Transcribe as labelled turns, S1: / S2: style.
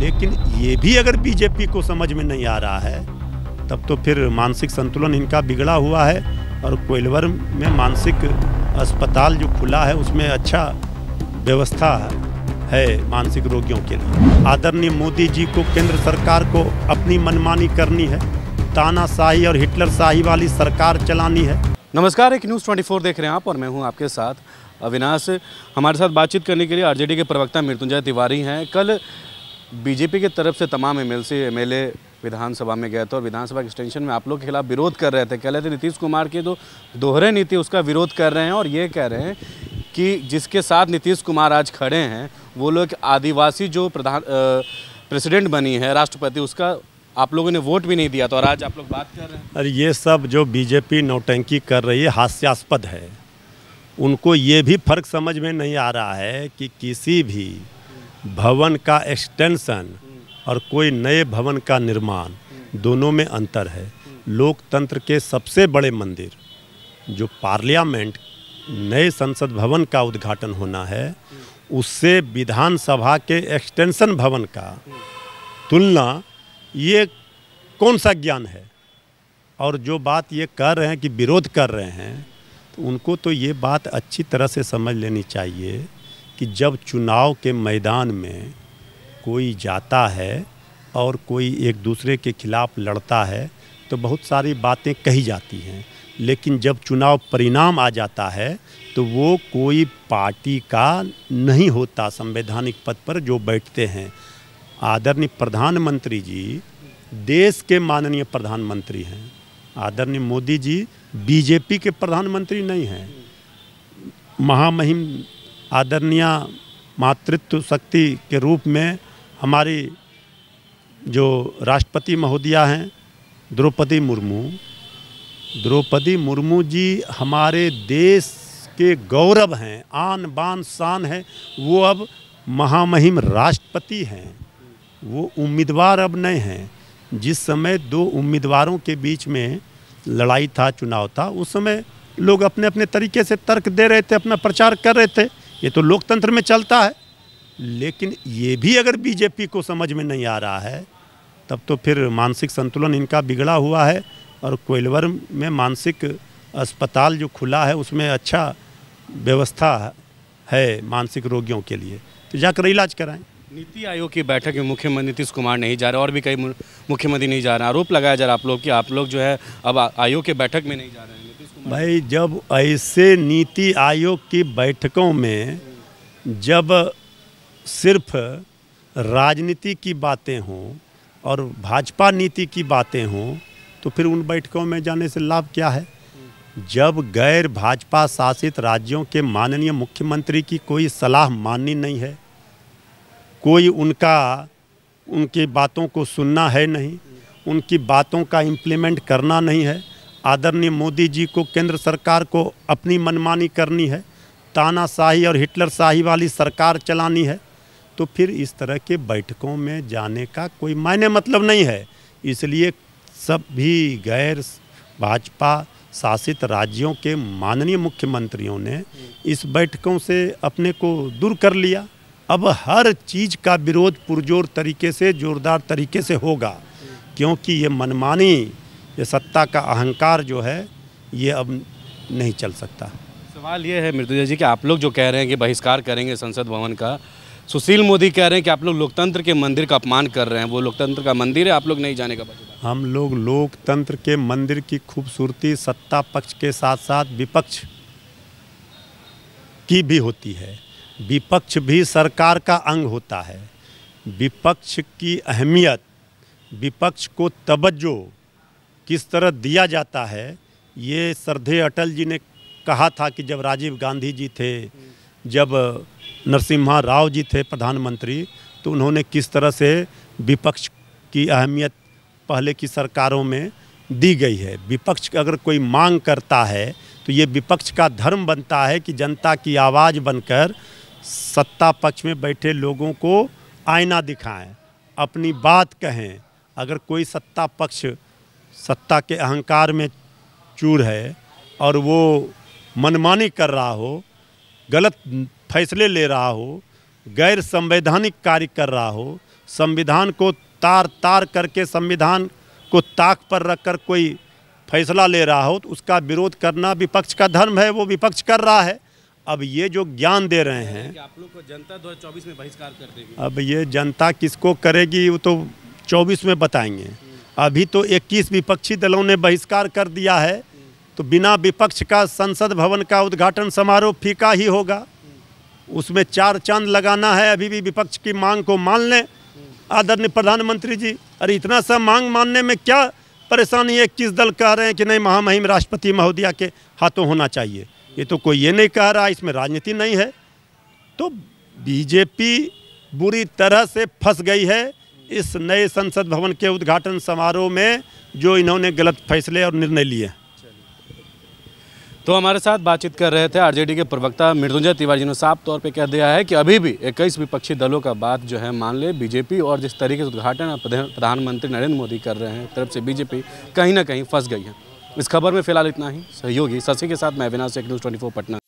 S1: लेकिन ये भी अगर बीजेपी को समझ में नहीं आ रहा है तब तो फिर मानसिक संतुलन इनका बिगड़ा हुआ है। और कोइलवर में मानसिक अस्पताल जो खुला है उसमें अच्छा व्यवस्था है मानसिक रोगियों के लिए। आदरणीय मोदी जी को केंद्र सरकार को अपनी मनमानी करनी है, तानाशाही और हिटलरशाही वाली सरकार चलानी है।
S2: नमस्कार, एक न्यूज़ 24 देख रहे हैं आप और मैं हूं आपके साथ अविनाश। हमारे साथ बातचीत करने के लिए आरजेडी के प्रवक्ता मृत्युंजय तिवारी हैं। कल बीजेपी की तरफ से तमाम एमएलए विधानसभा में गए थे और विधानसभा एक्सटेंशन में आप लोग के खिलाफ विरोध कर रहे थे। कह रहे थे नीतीश कुमार की जो दोहरे नीति उसका विरोध कर रहे हैं और ये कह रहे हैं कि जिसके साथ नीतीश कुमार आज खड़े हैं वो लोग आदिवासी जो प्रेसिडेंट बनी है राष्ट्रपति, उसका आप लोगों ने वोट भी नहीं दिया तो और आज आप लोग बात कर रहे हैं।
S1: और ये सब जो बीजेपी नौटंकी कर रही है हास्यास्पद है। उनको ये भी फर्क समझ में नहीं आ रहा है कि किसी भी भवन का एक्सटेंशन और कोई नए भवन का निर्माण दोनों में अंतर है। लोकतंत्र के सबसे बड़े मंदिर जो पार्लियामेंट नए संसद भवन का उद्घाटन होना है, उससे विधानसभा के एक्सटेंशन भवन का तुलना ये कौन सा ज्ञान है। और जो बात ये कर रहे हैं कि विरोध कर रहे हैं, तो उनको तो ये बात अच्छी तरह से समझ लेनी चाहिए कि जब चुनाव के मैदान में कोई जाता है और कोई एक दूसरे के खिलाफ लड़ता है तो बहुत सारी बातें कही जाती हैं, लेकिन जब चुनाव परिणाम आ जाता है तो वो कोई पार्टी का नहीं होता। संवैधानिक पद पर जो बैठते हैं, आदरणीय प्रधानमंत्री जी देश के माननीय प्रधानमंत्री हैं। आदरणीय मोदी जी बीजेपी के प्रधानमंत्री नहीं हैं। महामहिम आदरणीय मातृत्व शक्ति के रूप में हमारी जो राष्ट्रपति महोदया हैं द्रौपदी मुर्मू जी हमारे देश के गौरव हैं, आन बान शान है। वो अब महामहिम राष्ट्रपति हैं, वो उम्मीदवार अब नहीं हैं। जिस समय दो उम्मीदवारों के बीच में लड़ाई था, चुनाव था, उस समय लोग अपने अपने तरीके से तर्क दे रहे थे, अपना प्रचार कर रहे थे। ये तो लोकतंत्र में चलता है। लेकिन ये भी अगर बीजेपी को समझ में नहीं आ रहा है तब तो फिर मानसिक संतुलन इनका बिगड़ा हुआ है। और कोइलवर में मानसिक अस्पताल जो खुला है उसमें अच्छा व्यवस्था है मानसिक रोगियों के लिए, तो जाकर इलाज कराएं।
S2: नीति आयोग की बैठक में मुख्यमंत्री नीतीश कुमार नहीं जा रहे और भी कई मुख्यमंत्री नहीं जा रहे। आरोप लगाया जा रहा आप लोग कि आप लोग जो है अब आयोग के बैठक में नहीं जा रहे हैं। नीतीश कुमार
S1: भाई, जब ऐसे नीति आयोग की बैठकों में जब सिर्फ राजनीति की बातें हों और भाजपा नीति की बातें हों तो फिर उन बैठकों में जाने से लाभ क्या है। जब गैर भाजपा शासित राज्यों के माननीय मुख्यमंत्री की कोई सलाह माननी नहीं है, कोई उनकी बातों को सुनना है नहीं, उनकी बातों का इम्प्लीमेंट करना नहीं है, आदरणीय मोदी जी को केंद्र सरकार को अपनी मनमानी करनी है, तानाशाही और हिटलरशाही वाली सरकार चलानी है, तो फिर इस तरह के बैठकों में जाने का कोई मायने मतलब नहीं है। इसलिए सभी गैर भाजपा शासित राज्यों के माननीय मुख्यमंत्रियों ने इस बैठकों से अपने को दूर कर लिया। अब हर चीज़ का विरोध पुरजोर तरीके से, जोरदार तरीके से होगा, क्योंकि ये मनमानी, ये सत्ता का अहंकार जो है ये अब नहीं चल सकता।
S2: सवाल ये है मृत्युंजय जी कि आप लोग जो कह रहे हैं कि बहिष्कार करेंगे संसद भवन का, सुशील मोदी कह रहे हैं कि आप लोग लोकतंत्र के मंदिर का अपमान कर रहे हैं। वो लोकतंत्र का मंदिर है, आप लोग नहीं जाने का बता।
S1: हम लोग लोकतंत्र के मंदिर की खूबसूरती सत्ता पक्ष के साथ साथ विपक्ष की भी होती है। विपक्ष भी सरकार का अंग होता है। विपक्ष की अहमियत, विपक्ष को तवज्जो किस तरह दिया जाता है, ये श्रद्धेय अटल जी ने कहा था कि जब राजीव गांधी जी थे, जब नरसिम्हा राव जी थे प्रधानमंत्री, तो उन्होंने किस तरह से विपक्ष की अहमियत पहले की सरकारों में दी गई है। विपक्ष अगर कोई मांग करता है तो ये विपक्ष का धर्म बनता है कि जनता की आवाज़ बनकर सत्ता पक्ष में बैठे लोगों को आईना दिखाएं, अपनी बात कहें। अगर कोई सत्ता पक्ष सत्ता के अहंकार में चूर है और वो मनमानी कर रहा हो, गलत फैसले ले रहा हो, गैर संवैधानिक कार्य कर रहा हो, संविधान को तार तार करके संविधान को ताक पर रखकर कोई फैसला ले रहा हो तो उसका विरोध करना विपक्ष का धर्म है, वो विपक्ष कर रहा है। अब ये जो ज्ञान दे रहे हैं
S2: कि आप लोग को जनता 2024 में बहिष्कार कर देगी।
S1: अब ये जनता किसको करेगी वो तो 24 में बताएंगे। अभी तो 21 विपक्षी दलों ने बहिष्कार कर दिया है, तो बिना विपक्ष का संसद भवन का उद्घाटन समारोह फीका ही होगा। उसमें 4 चांद लगाना है। अभी भी विपक्ष की मांग को मान लें आदरणीय प्रधानमंत्री जी। अरे इतना सा मांग मानने में क्या परेशानी है? 21 दल कह रहे हैं कि नहीं महामहिम राष्ट्रपति महोदया के हाथों होना चाहिए। ये तो कोई ये नहीं कह रहा, इसमें राजनीति नहीं है। तो बीजेपी बुरी तरह से फंस गई है इस नए संसद भवन के उद्घाटन समारोह में, जो इन्होंने गलत फैसले और निर्णय लिए।
S2: तो हमारे साथ बातचीत कर रहे थे आरजेडी के प्रवक्ता मृत्युंजय तिवारी जी ने साफ तौर पे कह दिया है कि अभी भी 21 विपक्षी दलों का बात जो है मान ले बीजेपी, और जिस तरीके से उद्घाटन प्रधानमंत्री नरेंद्र मोदी कर रहे हैं तरफ से बीजेपी कहीं ना कहीं फंस गई है। इस खबर में फिलहाल इतना ही। सहयोगी शशि के साथ मैं अविनाश, न्यूज़ 24 पटना।